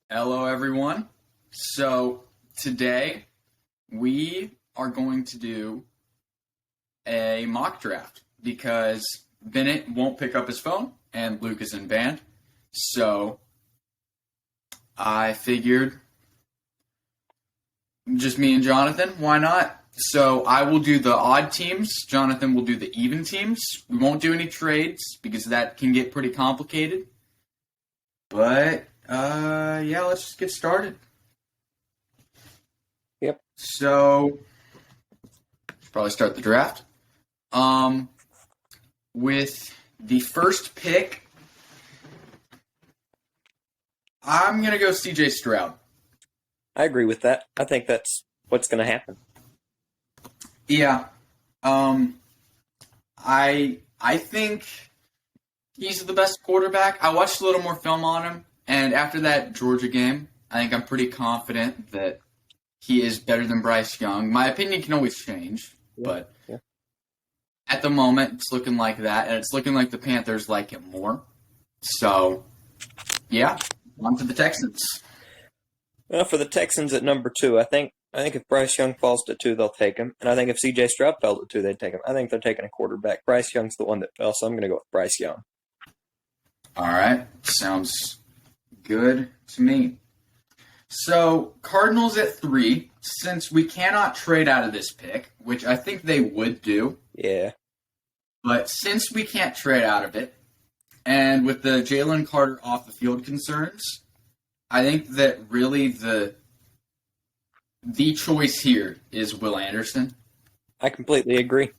Hello, everyone. So today we are going to do a mock draft because Bennett won't pick up his phone and Luke is in band. So I figured just me and Jonathan, why not? So I will do the odd teams. Jonathan will do the even teams. We won't do any trades because that can get pretty complicated. But yeah, let's just get started. Yep. So should probably start the draft. With the first pick, I'm gonna go CJ Stroud. I agree with that. I think that's what's going to happen. Yeah. I think he's the best quarterback. I watched a little more film on him, and after that Georgia game, I think I'm pretty confident that he is better than Bryce Young. My opinion can always change, but at the moment it's looking like that, and it's looking like the Panthers like him more. So, yeah, on to the Texans. Well, for the Texans at number 2, I think if Bryce Young falls to 2, they'll take him. And I think if CJ Stroud fell to 2, they'd take him. I think they're taking a quarterback. Bryce Young's the one that fell, so I'm going to go with Bryce Young. All right, sounds good to me. So, Cardinals at 3, since we cannot trade out of this pick, which I think they would do. Yeah. But since we can't trade out of it, and with the Jalen Carter off the field concerns, I think that really the choice here is Will Anderson. I completely agree.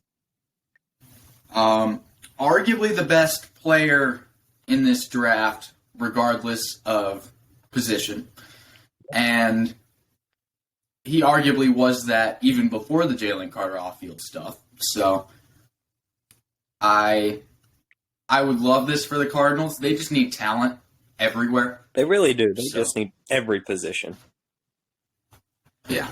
Arguably the best player in this draft, regardless of position. And he arguably was that even before the Jalen Carter off-field stuff. So I would love this for the Cardinals. They just need talent everywhere. They really do. They just need every position. Yeah.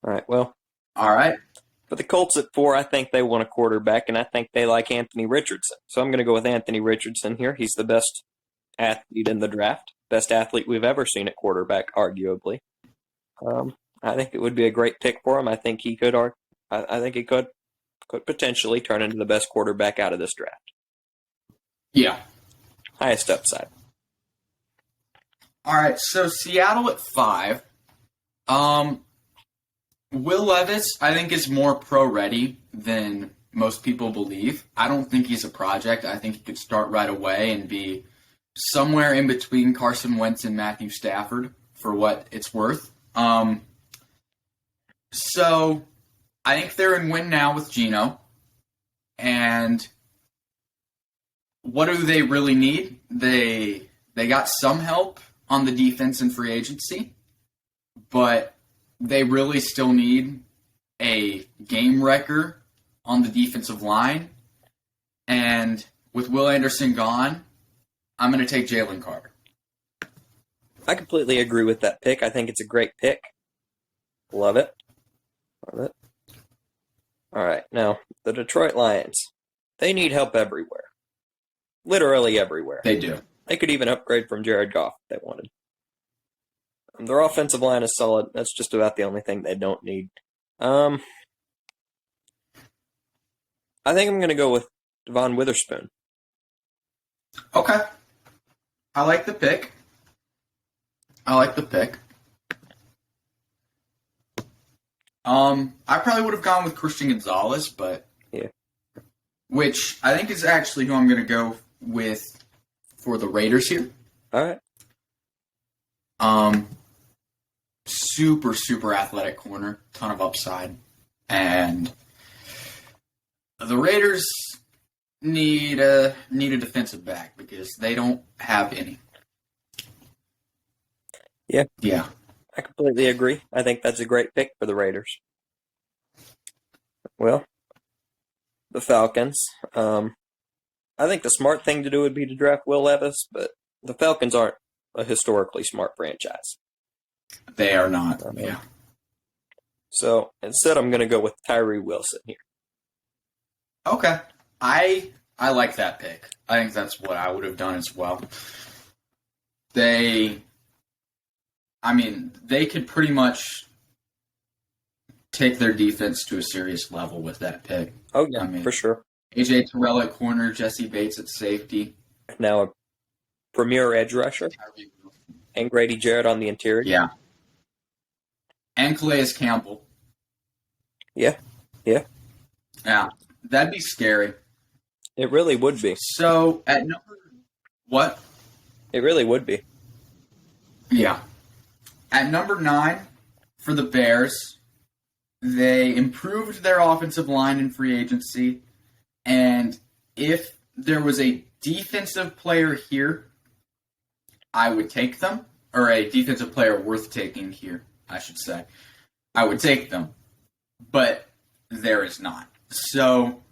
All right, well. All right. For the Colts at 4, I think they want a quarterback, and I think they like Anthony Richardson. So I'm going to go with Anthony Richardson here. He's the best athlete in the draft. Best athlete we've ever seen at quarterback, arguably. I think it would be a great pick for him. I think he could. I think he could potentially turn into the best quarterback out of this draft. Yeah. Highest upside. All right. So Seattle at 5. Will Levis, I think, is more pro-ready than most people believe. I don't think he's a project. I think he could start right away and be somewhere in between Carson Wentz and Matthew Stafford for what it's worth. So I think they're in win now with Geno. And what do they really need? They got some help on the defense and free agency, but they really still need a game wrecker on the defensive line. And with Will Anderson gone, I'm going to take Jalen Carter. I completely agree with that pick. I think it's a great pick. Love it. Love it. All right, now, the Detroit Lions. They need help everywhere. Literally everywhere. They do. They could even upgrade from Jared Goff if they wanted. Their offensive line is solid. That's just about the only thing they don't need. I think I'm going to go with Devon Witherspoon. Okay. I like the pick. I probably would have gone with Christian Gonzalez, but which I think is actually who I'm going to go with for the Raiders here. All right. Super athletic corner, ton of upside, and the Raiders need a defensive back because they don't have any. Yeah. I completely agree. I think that's a great pick for the Raiders. Well, the Falcons. I think the smart thing to do would be to draft Will Levis, but the Falcons aren't a historically smart franchise. They are not. Yeah. So instead, I'm going to go with Tyree Wilson here. Okay. I like that pick. I think that's what I would have done as well. They I mean, they could pretty much take their defense to a serious level with that pick. Oh, yeah, I mean, for sure. A.J. Terrell at corner, Jesse Bates at safety. Now a premier edge rusher, and Grady Jarrett on the interior. Yeah. And Calais Campbell. Yeah. Yeah. That'd be scary. It really would be. So, at number... What? It really would be. Yeah. At number 9, for the Bears, they improved their offensive line in free agency, and if there was a defensive player here, I would take them, or a defensive player worth taking here, I should say. I would take them, but there is not. So,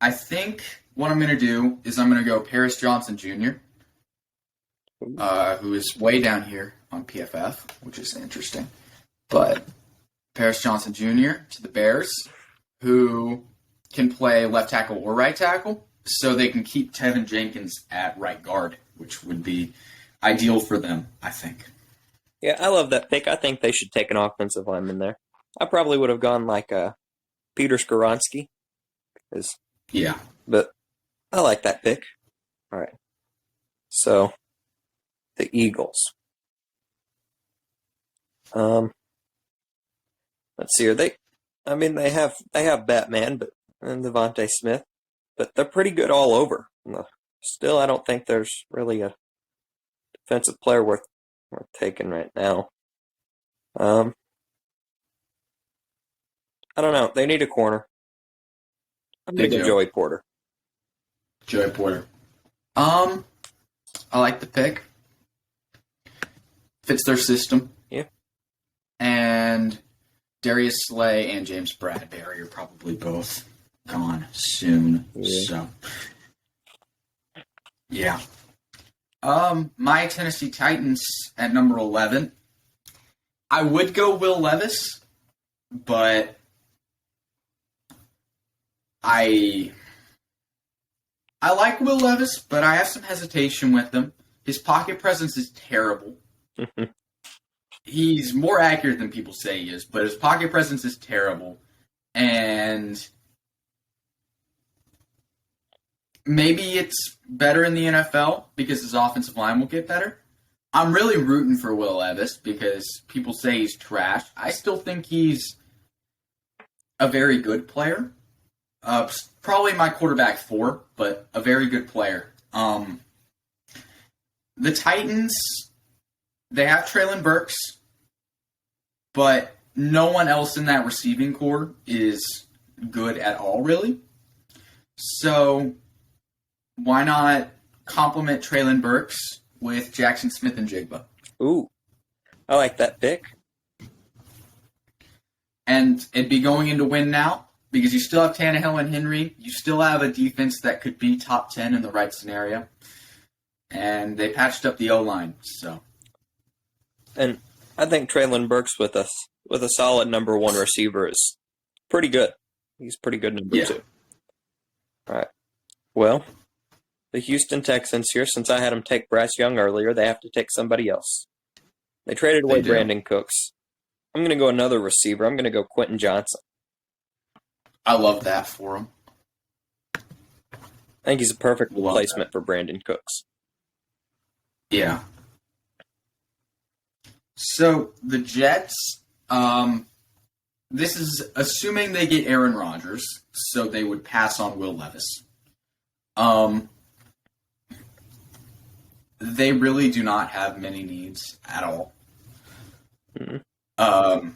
I think what I'm going to do is I'm going to go Paris Johnson Jr., who is way down here on PFF, which is interesting. But Paris Johnson Jr. to the Bears, who can play left tackle or right tackle, so they can keep Tevin Jenkins at right guard, which would be ideal for them, I think. Yeah, I love that pick. I think they should take an offensive lineman there. I probably would have gone like Peter Skoronski. Yeah. But I like that pick. All right. So, the Eagles. Let's see here. They have Batman, and Devontae Smith, but they're pretty good all over. Still, I don't think there's really a defensive player worth taking right now. I don't know. They need a corner. I'm going to go Joey Porter. Joey Porter. I like the pick. Fits their system. Yeah. And Darius Slay and James Bradbury are probably both gone soon. Yeah. So, yeah. My Tennessee Titans at number 11. I would go Will Levis, but I like Will Levis, but I have some hesitation with him. His pocket presence is terrible. He's more accurate than people say he is, but his pocket presence is terrible. And maybe it's better in the NFL because his offensive line will get better. I'm really rooting for Will Levis because people say he's trash. I still think he's a very good player. Probably my quarterback 4, but a very good player. The Titans, they have Treylon Burks, but no one else in that receiving core is good at all, really. So why not complement Treylon Burks with Jackson Smith and Jigba? Ooh, I like that pick. And it'd be going into win now because you still have Tannehill and Henry. You still have a defense that could be top 10 in the right scenario. And they patched up the O-line, so. And I think Treylon Burks with a solid number 1 receiver is pretty good. He's pretty good number 2. All right. Well, the Houston Texans here, since I had them take Bryce Young earlier, they have to take somebody else. They traded away Brandon Cooks. I'm going to go another receiver. I'm going to go Quentin Johnson. I love that for him. I think he's a perfect replacement for Brandon Cooks. Yeah. So, the Jets, this is assuming they get Aaron Rodgers, so they would pass on Will Levis. They really do not have many needs at all. Mm-hmm.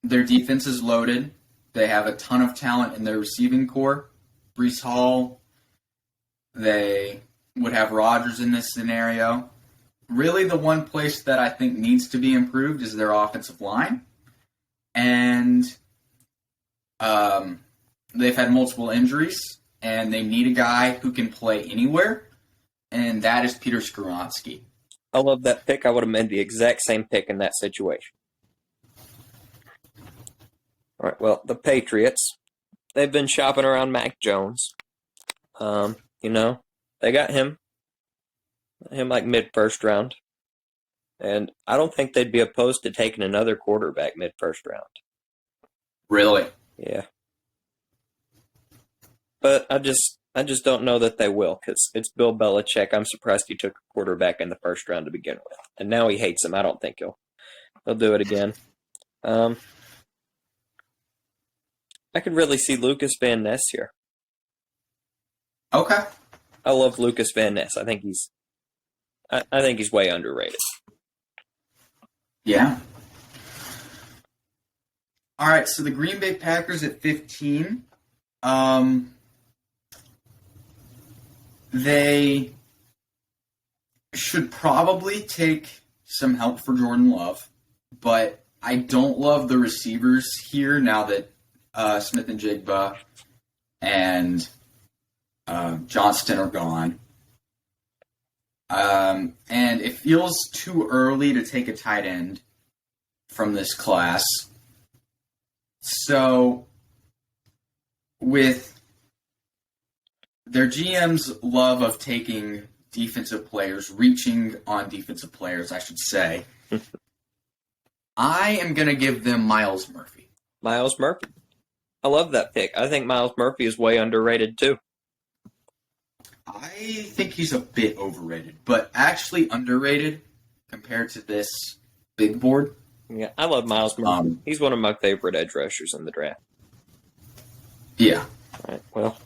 Their defense is loaded. They have a ton of talent in their receiving core. Breece Hall. They would have Rodgers in this scenario. Really, the one place that I think needs to be improved is their offensive line. And they've had multiple injuries, and they need a guy who can play anywhere, and that is Peter Skoronski. I love that pick. I would have made the exact same pick in that situation. All right, well, the Patriots, they've been shopping around Mac Jones. They got him like mid-first round. And I don't think they'd be opposed to taking another quarterback mid-first round. Really? Yeah. But I just don't know that they will, because it's Bill Belichick. I'm surprised he took a quarterback in the first round to begin with. And now he hates him. I don't think he'll do it again. I could really see Lucas Van Ness here. Okay. I love Lucas Van Ness. I think he's way underrated. Yeah. All right, so the Green Bay Packers at 15. They should probably take some help for Jordan Love, but I don't love the receivers here now that Smith and Jigba and Johnston are gone. And it feels too early to take a tight end from this class. So, with their GM's love of taking defensive players, reaching on defensive players, I should say, I am going to give them Myles Murphy. Myles Murphy. I love that pick. I think Myles Murphy is way underrated, too. I think he's a bit overrated, but actually underrated compared to this big board. Yeah, I love Myles Murphy. He's one of my favorite edge rushers in the draft. Yeah. All right, well,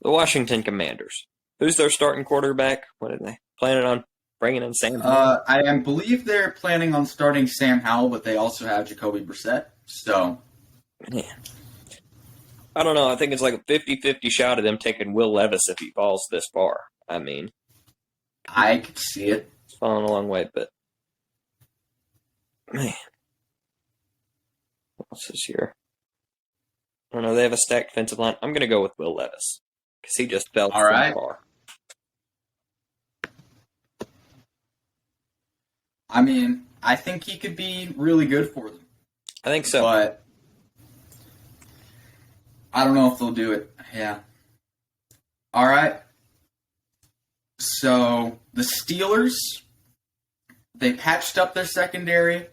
the Washington Commanders. Who's their starting quarterback? What are they planning on bringing in? Sam Howell? I believe they're planning on starting Sam Howell, but they also have Jacoby Brissett. So, yeah. I don't know. I think it's like a 50-50 shot of them taking Will Levis if he falls this far. I mean, I could see it. It's falling a long way, but man, what else is here? I don't know. They have a stacked defensive line. I'm going to go with Will Levis because he just fell All right. far. I mean, I think he could be really good for them. I think so. But I don't know if they'll do it. Yeah. All right. So the Steelers, they patched up their secondary.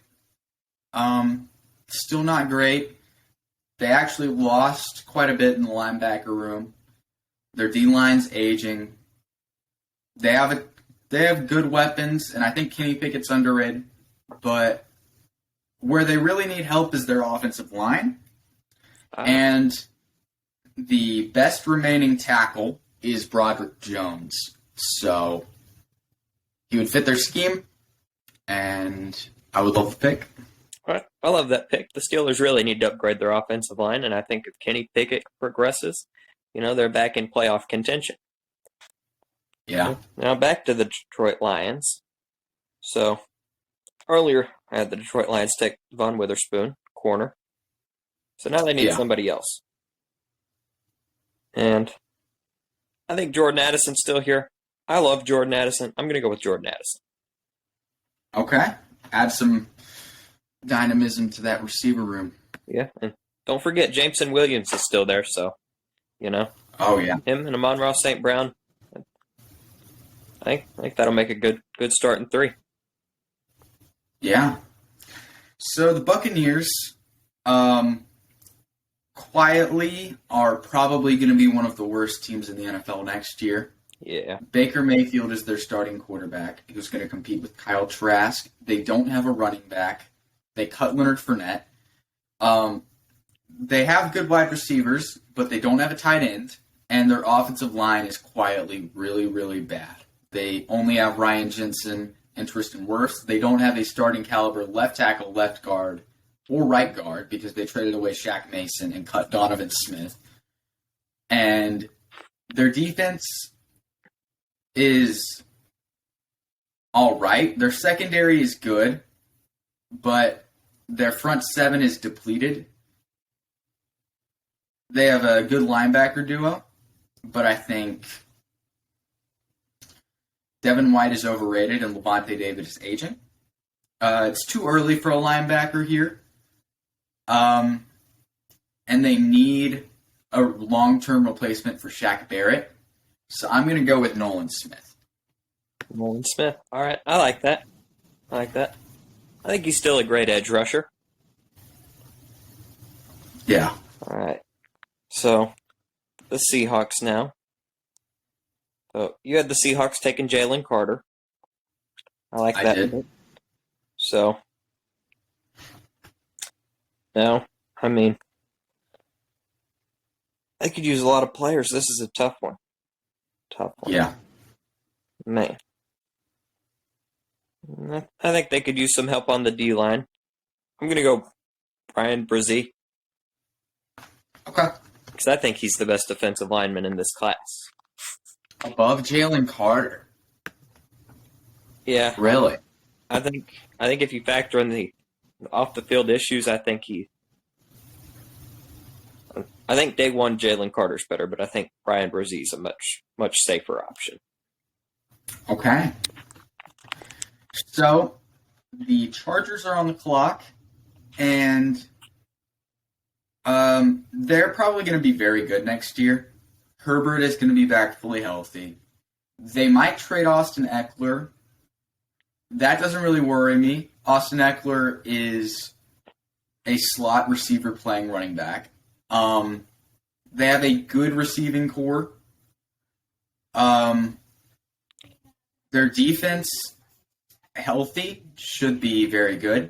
Still not great. They actually lost quite a bit in the linebacker room. Their D-line's aging. They have good weapons, and I think Kenny Pickett's underrated. But where they really need help is their offensive line. And the best remaining tackle is Broderick Jones. So he would fit their scheme, and I would love the pick. All right. I love that pick. The Steelers really need to upgrade their offensive line, and I think if Kenny Pickett progresses, they're back in playoff contention. Yeah. Now back to the Detroit Lions. So earlier I had the Detroit Lions take Von Witherspoon, corner. So now they need somebody else. And I think Jordan Addison's still here. I love Jordan Addison. I'm going to go with Jordan Addison. Okay. Add some dynamism to that receiver room. Yeah, and don't forget Jameson Williams is still there, so, Oh, yeah. him and Amon-Ra St. Brown, I think that'll make a good start in 3. Yeah. So the Buccaneers quietly are probably going to be one of the worst teams in the NFL next year. Yeah. Baker Mayfield is their starting quarterback who's going to compete with Kyle Trask. They don't have a running back. They cut Leonard Fournette. They have good wide receivers, but they don't have a tight end, and their offensive line is quietly really, really bad. They only have Ryan Jensen and Tristan Wirfs. They don't have a starting caliber left tackle, left guard, or right guard because they traded away Shaq Mason and cut Donovan Smith. And their defense is all right. Their secondary is good, but their front 7 is depleted. They have a good linebacker duo, but I think Devin White is overrated and Levante David is aging. It's too early for a linebacker here. And they need a long-term replacement for Shaq Barrett. So I'm going to go with Nolan Smith. Nolan Smith. All right. I like that. I like that. I think he's still a great edge rusher. Yeah. All right. So, the Seahawks now. So, you had the Seahawks taking Jalen Carter. I like I that did. pick. So, now, I mean, they could use a lot of players. This is a tough one. Tough one. Yeah. Man. I think they could use some help on the D-line. I'm going to go Brian Brzee, Okay. because I think he's the best defensive lineman in this class. Above Jalen Carter. Yeah. Really? I think if you factor in the off-the-field issues, I think day one Jalen Carter's better, but I think Brian Brzee is a much safer option. Okay. So, the Chargers are on the clock, and they're probably going to be very good next year. Herbert is going to be back fully healthy. They might trade Austin Eckler. That doesn't really worry me. Austin Eckler is a slot receiver playing running back. They have a good receiving core. Their defense, healthy, should be very good.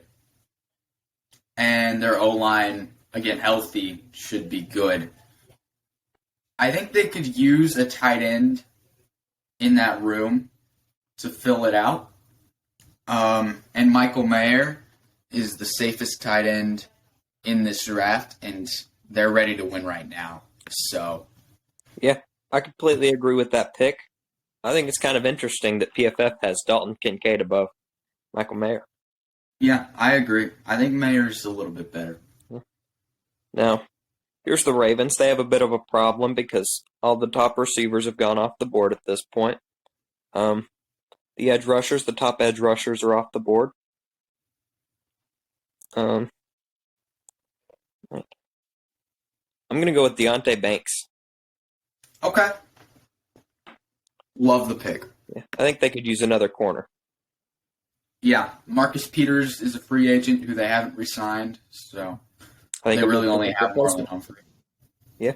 And their O-line, again, healthy, should be good. I think they could use a tight end in that room to fill it out. And Michael Mayer is the safest tight end in this draft, and they're ready to win right now. So, yeah, I completely agree with that pick. I think it's kind of interesting that PFF has Dalton Kincaid above Michael Mayer. yeah, I agree. I think Mayer's a little bit better. Now, here's the Ravens. They have a bit of a problem because all the top receivers have gone off the board at this point. The edge rushers, the top edge rushers are off the board. I'm going to go with Deonte Banks. Okay. Love the pick. Yeah, I think they could use another corner. Yeah, Marcus Peters is a free agent who they haven't re-signed, so I think they really only have replacement. Marlon Humphrey. Yeah.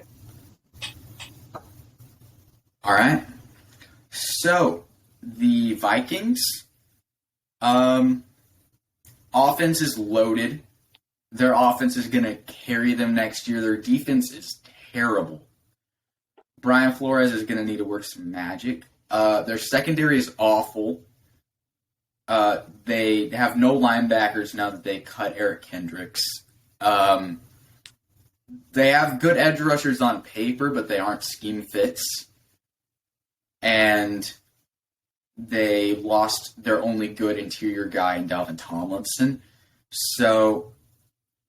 All right. So, the Vikings, offense is loaded. Their offense is going to carry them next year. Their defense is terrible. Brian Flores is going to need to work some magic. Their secondary is awful. They have no linebackers now that they cut Eric Kendricks. They have good edge rushers on paper, but they aren't scheme fits. And they lost their only good interior guy in Dalvin Tomlinson. So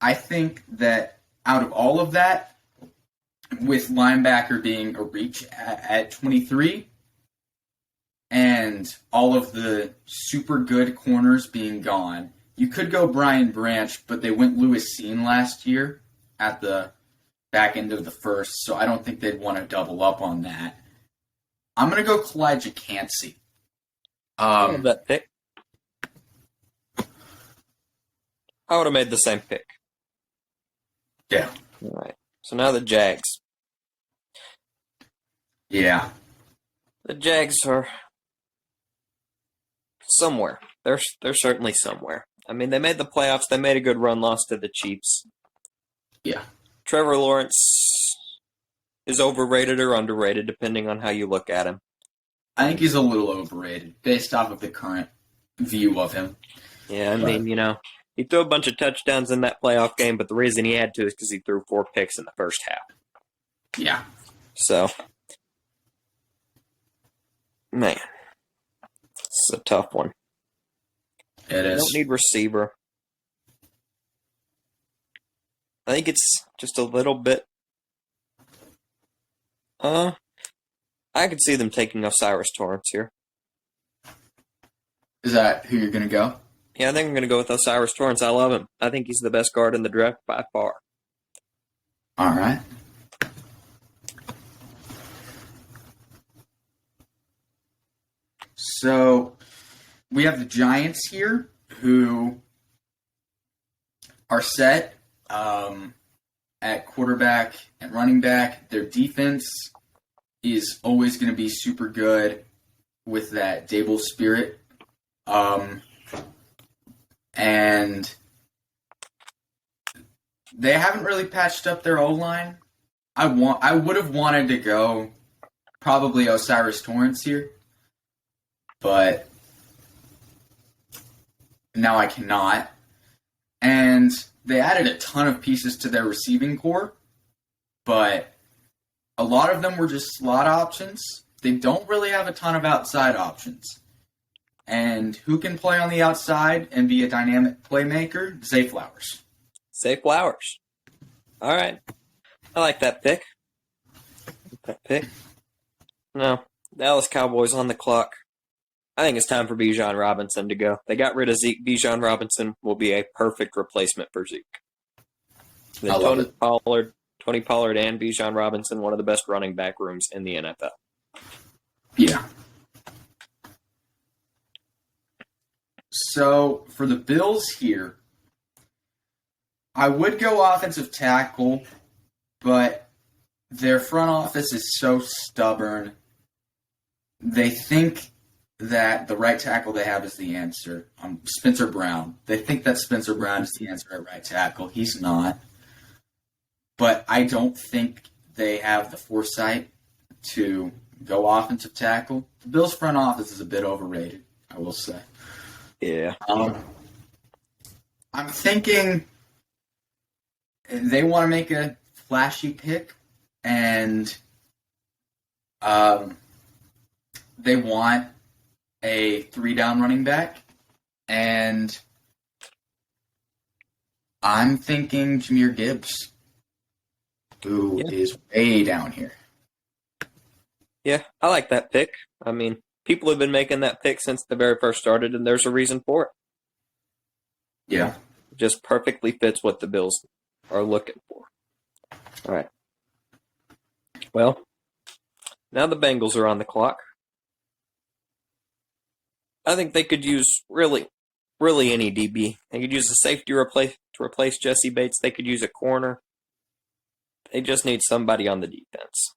I think that out of all of that, with linebacker being a reach at 23, and all of the super good corners being gone, you could go Brian Branch, but they went Lewis Seen last year at the back end of the first, so I don't think they'd want to double up on that. I'm going to go Kalijah Cansey. I love that pick. I would have made the same pick. Yeah. All right. So now the Jags. Yeah. The Jags are somewhere. They're certainly somewhere. I mean, they made the playoffs. They made a good run, lost to the Chiefs. Yeah. Trevor Lawrence is overrated or underrated, depending on how you look at him. I think he's a little overrated based off of the current view of him. Yeah, I mean, he threw a bunch of touchdowns in that playoff game, but the reason he had to is because he threw 4 picks in the first half. Yeah. So, man, it's a tough one. It is. Don't need receiver. I think it's just a little bit. I could see them taking Osiris Torrance here. Is that who you're going to go? Yeah, I think I'm going to go with Osiris Torrance. I love him. I think he's the best guard in the draft by far. All right. So we have the Giants here. who are set at quarterback and running back. Their defense is always going to be super good with that Dable spirit. And they haven't really patched up their O-line. I would have wanted to go probably Osiris Torrance here, but now I cannot. And they added a ton of pieces to their receiving core, but a lot of them were just slot options. They don't really have a ton of outside options. And who can play on the outside and be a dynamic playmaker? Zay Flowers. Zay Flowers. All right. I like that pick. No, Dallas Cowboys on the clock. I think it's time for Bijan Robinson to go. They got rid of Zeke. Bijan Robinson will be a perfect replacement for Zeke. Tony Pollard and Bijan Robinson, one of the best running back rooms in the NFL. Yeah. So for the Bills here, I would go offensive tackle, but their front office is so stubborn. They think that the right tackle they have is the answer. Spencer Brown. They think that Spencer Brown is the answer at right tackle. He's not. But I don't think they have the foresight to go offensive tackle. The Bills' front office is a bit overrated, I will say. Yeah. I'm thinking they want to make a flashy pick, and they want a 3-down running back, and I'm thinking Jahmyr Gibbs, who is way down here. Yeah, I like that pick. I mean, people have been making that pick since the very first started, and there's a reason for it. Yeah. It just perfectly fits what the Bills are looking for. All right. Well, now the Bengals are on the clock. I think they could use really any DB. They could use a safety to replace Jesse Bates. They could use a corner. They just need somebody on the defense.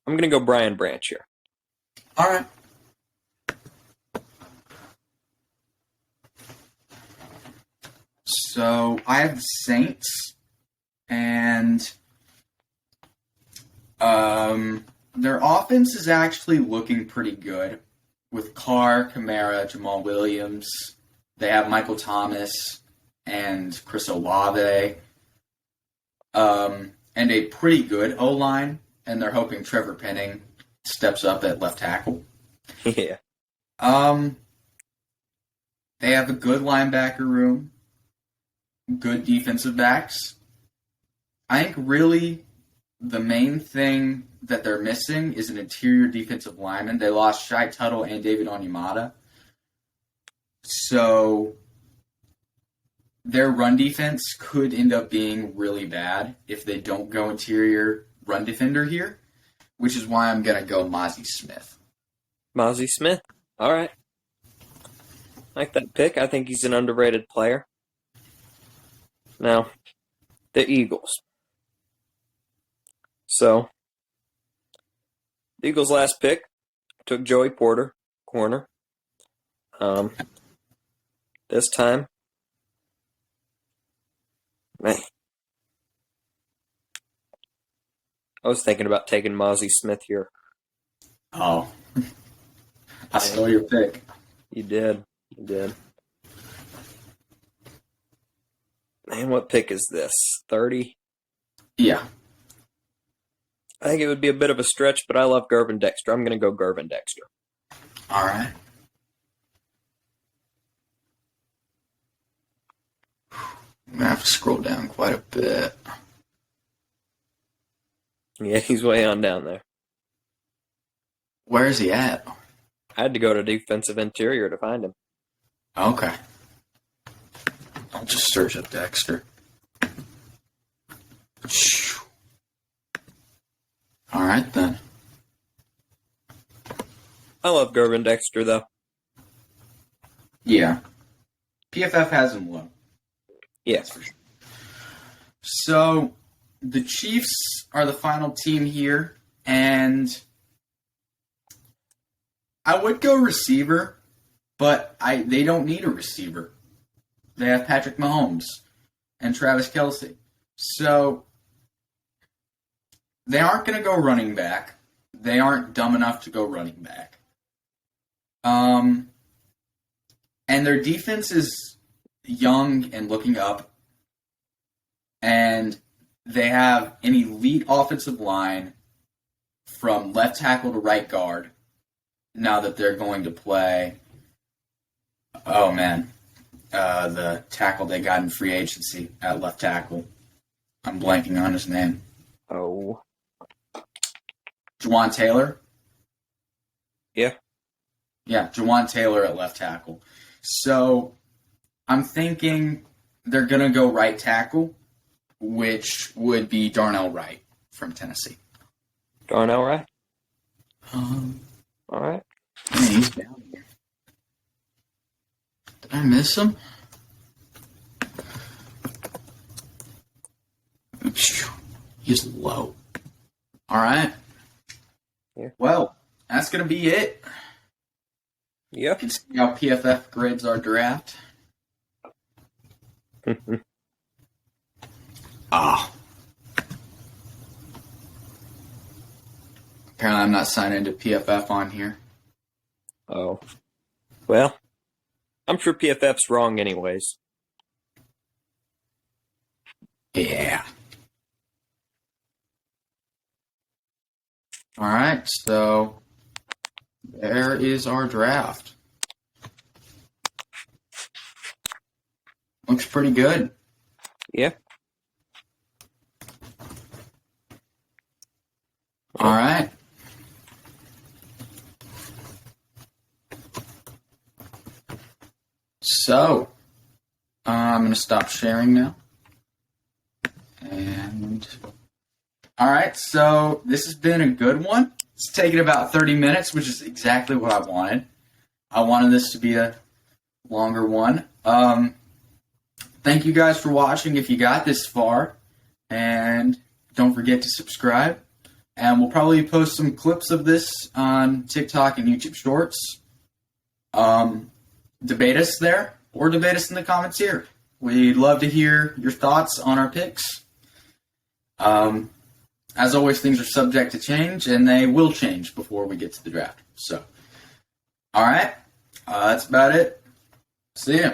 I'm going to go Brian Branch here. All right. So I have the Saints, and their offense is actually looking pretty good with Carr, Kamara, Jamal Williams. They have Michael Thomas and Chris Olave, and a pretty good O-line, and they're hoping Trevor Penning steps up at left tackle. Yeah. They have a good linebacker room, good defensive backs. I think really the main thing that they're missing is an interior defensive lineman. They lost Shai Tuttle and David Onyemata. So their run defense could end up being really bad if they don't go interior run defender here, which is why I'm going to go Mozzie Smith. Mozzie Smith. All right. I like that pick. I think he's an underrated player. Now, the Eagles. So, the Eagles' last pick took Joey Porter, corner. This time, man, I was thinking about taking Mozzie Smith here. Oh, I stole your pick. You did. Man, what pick is this? 30? Yeah. I think it would be a bit of a stretch, but I love Gervin Dexter. I'm going to go Gervin Dexter. All right. I'm going to have to scroll down quite a bit. Yeah, he's way on down there. Where is he at? I had to go to defensive interior to find him. Okay. I'll just search up Dexter. All right, then. I love Gervin Dexter, though. Yeah. PFF has him low. Yeah. That's for sure. So, the Chiefs are the final team here, and I would go receiver, but they don't need a receiver. They have Patrick Mahomes and Travis Kelce. So, they aren't going to go running back. They aren't dumb enough to go running back. And their defense is young and looking up. And they have an elite offensive line from left tackle to right guard. Now that they're going to play, the tackle they got in free agency at left tackle. I'm blanking on his name. Oh. Juwan Taylor? Yeah. Yeah, Juwan Taylor at left tackle. So I'm thinking they're going to go right tackle, which would be Darnell Wright from Tennessee. Darnell Wright? All right. Man, he's down here. Did I miss him? He's low. All right. Yeah. Well, that's going to be it. Yep. You can see how PFF grades our draft. Apparently I'm not signed into PFF on here. Oh. Well, I'm sure PFF's wrong anyways. Yeah. All right, so there is our draft. Looks pretty good. Yeah. All right. So, I'm going to stop sharing now. And, all right, so this has been a good one. It's taken about 30 minutes, which is exactly what I wanted. I wanted this to be a longer one. Thank you guys for watching if you got this far. And don't forget to subscribe. And we'll probably post some clips of this on TikTok and YouTube Shorts. Debate us there or debate us in the comments here. We'd love to hear your thoughts on our picks. As always, things are subject to change, and they will change before we get to the draft. So, all right, that's about it. See ya.